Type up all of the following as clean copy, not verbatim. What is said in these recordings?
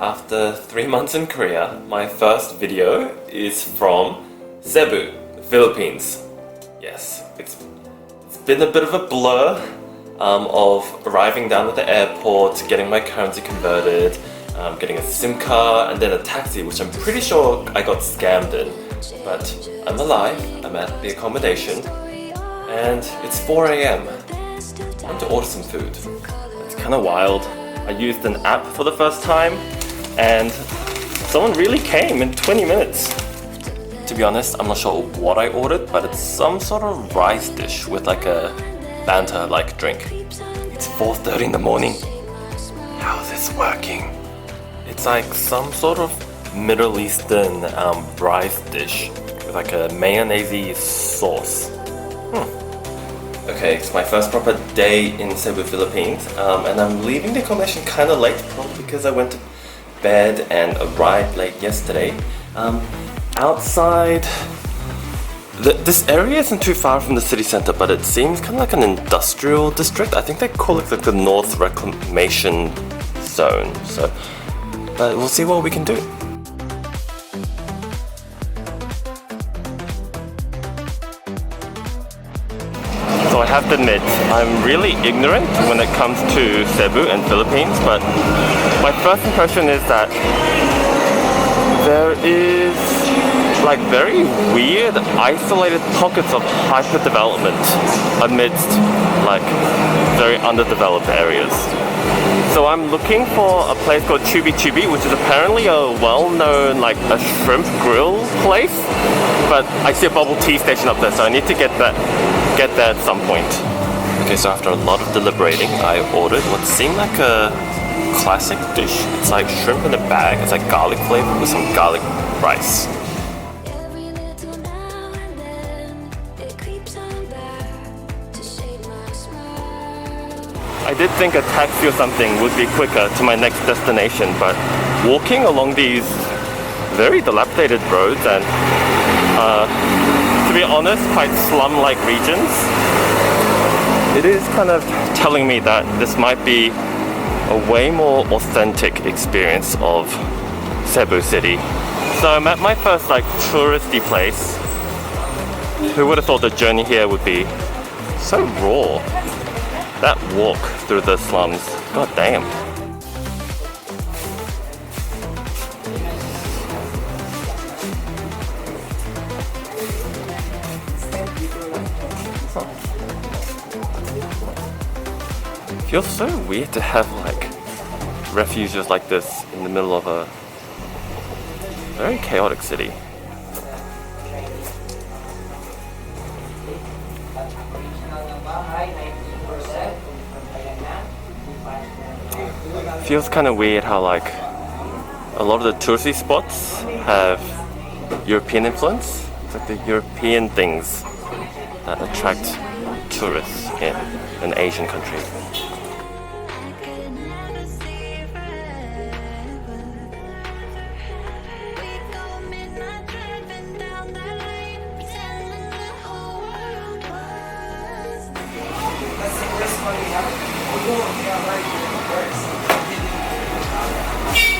after 3 months in Korea, my first video is from Cebu, Philippines. Yes, it's been a bit of a blur of arriving down at the airport, getting my currency converted, getting a SIM card, and then a taxi, which I'm pretty sure I got scammed in. But I'm alive, I'm at the accommodation, and it's 4 AM. Time to order some food. It's kind of wild. I used an app for the first time, and someone really came in 20 minutes. To be honest, I'm not sure what I ordered, but it's some sort of rice dish with like a Fanta-like drink. It's 4:30 in the morning. How is this working? It's like some sort of Middle Eastern rice dish with like a mayonnaise sauce. Okay, it's my first proper day in Cebu, Philippines, and I'm leaving the accommodation kind of late, probably because I went to bed and arrived late yesterday. Outside, this area isn't too far from the city center, but it seems kind of like an industrial district. I think they call it like the North Reclamation Zone. But we'll see what we can do. So I have to admit, I'm really ignorant when it comes to Cebu and Philippines, but my first impression is that there is like very weird, isolated pockets of hyperdevelopment amidst like very underdeveloped areas. So I'm looking for a place called Chubi Chubi, which is apparently a well-known like a shrimp grill place, but I see a bubble tea station up there, so I need to get there at some point. Okay, so after a lot of deliberating, I ordered what seemed like a classic dish. It's like shrimp in a bag. It's like garlic flavor with some garlic rice. I did think a taxi or something would be quicker to my next destination, but walking along these very dilapidated roads and to be honest, quite slum-like regions, it is kind of telling me that this might be a way more authentic experience of Cebu City. So I'm at my first like touristy place. Who would have thought the journey here would be so raw? That walk through the slums, god damn. Feels so weird to have like refuges like this in the middle of a very chaotic city. Feels kind of weird how like a lot of the touristy spots have European influence. It's like the European things that attract tourists in an Asian country.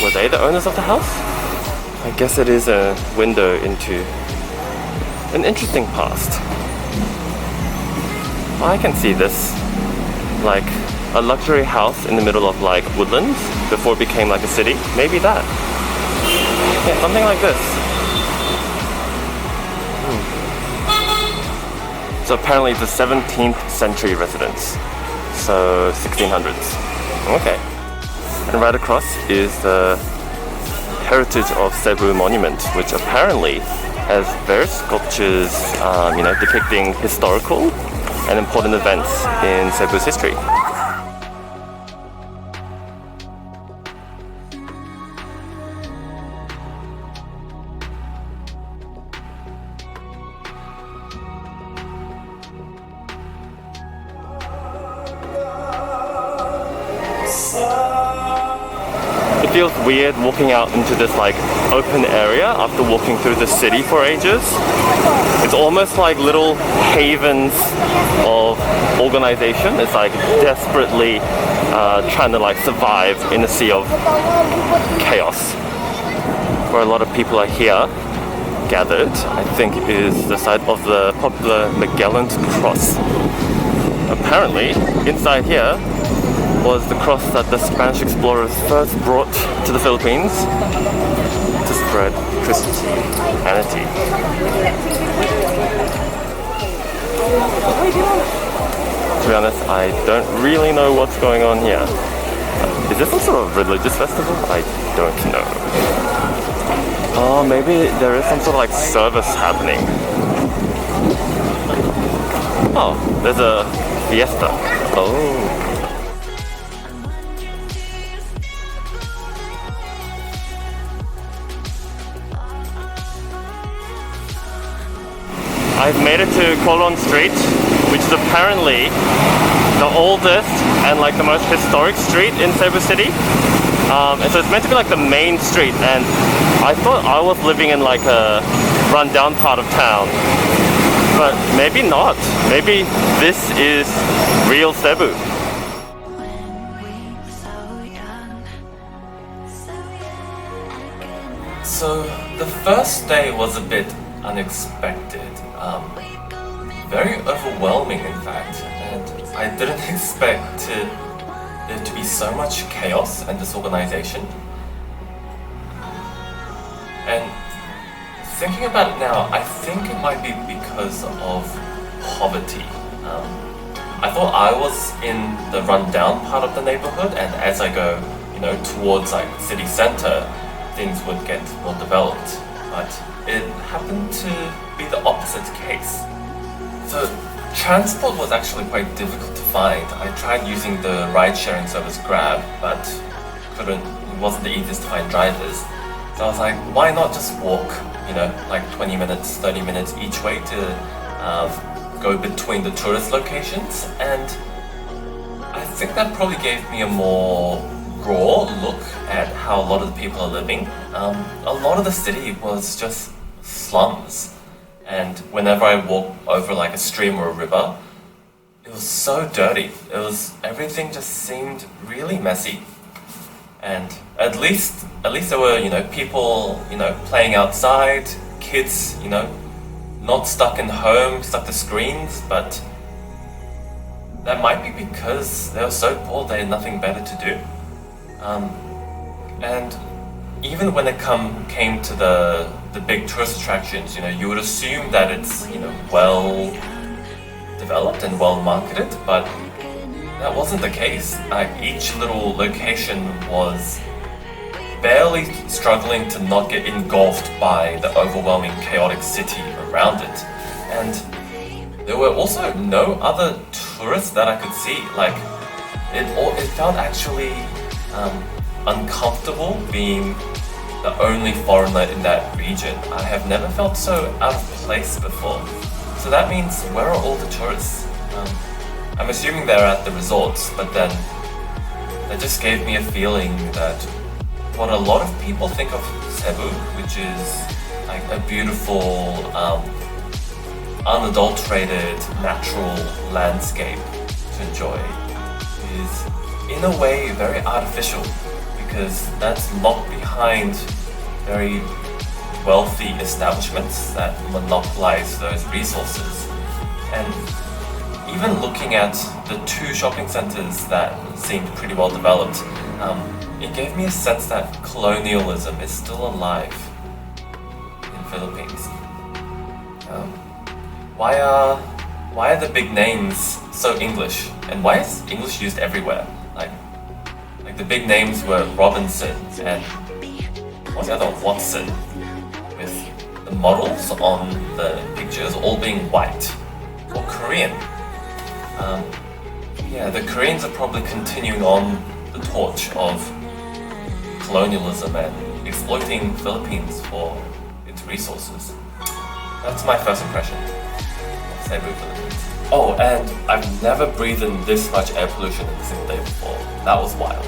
Were they the owners of the house? I guess it is a window into an interesting past. I can see this, like a luxury house in the middle of like woodlands before it became like a city. Maybe that. Yeah, something like this. So apparently it's a 17th century residence. So 1600s. Okay. And right across is the Heritage of Cebu Monument, which apparently has various sculptures, depicting historical and important events in Cebu's history. It feels weird walking out into this like open area after walking through the city for ages. It's almost like little havens of organization. It's like desperately trying to like survive in a sea of chaos. Where a lot of people are here gathered, I think, is the site of the popular Magellan cross. Apparently, inside here was the cross that the Spanish explorers first brought to the Philippines to spread Christianity. To be honest, I don't really know what's going on here. Is this some sort of religious festival? I don't know. Oh, maybe there is some sort of like service happening. Oh, there's a fiesta. Oh. I've made it to Colon Street, which is apparently the oldest and like the most historic street in Cebu City. And so it's meant to be like the main street, and I thought I was living in like a run-down part of town. But maybe not. Maybe this is real Cebu. So the first day was a bit unexpected. Very overwhelming, in fact, and I didn't expect there to be so much chaos and disorganization. And thinking about it now, I think it might be because of poverty. I thought I was in the run-down part of the neighborhood, and as I go, towards like city center, things would get more developed. But it happened to be the opposite case. So transport was actually quite difficult to find. I tried using the ride-sharing service Grab, but it wasn't the easiest to find drivers. So I was like, why not just walk, like 20 minutes, 30 minutes each way to go between the tourist locations? And I think that probably gave me a more raw look at how a lot of the people are living. A lot of the city was just slums. And whenever I walk over like a stream or a river, it was so dirty. Everything just seemed really messy. And at least there were, people, playing outside, kids, not stuck in home, stuck to screens, but that might be because they were so poor they had nothing better to do. And even when it came to the big tourist attractions, you would assume that it's, well developed and well marketed, but that wasn't the case. Each little location was barely struggling to not get engulfed by the overwhelming chaotic city around it. And there were also no other tourists that I could see. Like, it felt actually uncomfortable being the only foreigner in that region. I have never felt so out of place before. So that means, where are all the tourists? I'm assuming they're at the resorts, but then that just gave me a feeling that what a lot of people think of Cebu, which is like a beautiful, unadulterated, natural landscape to enjoy, is in a way very artificial, because that's locked behind very wealthy establishments that monopolize those resources. And even looking at the two shopping centers that seemed pretty well developed, it gave me a sense that colonialism is still alive in Philippines. Why are the big names so English, and why is English used everywhere? Like the big names were Robinson and what's the other one? Watson, with the models on the pictures all being white, or Korean. The Koreans are probably continuing on the torch of colonialism and exploiting Philippines for its resources. That's my first impression of Cebu, Philippines. Oh, and I've never breathed in this much air pollution in a single day before. That was wild.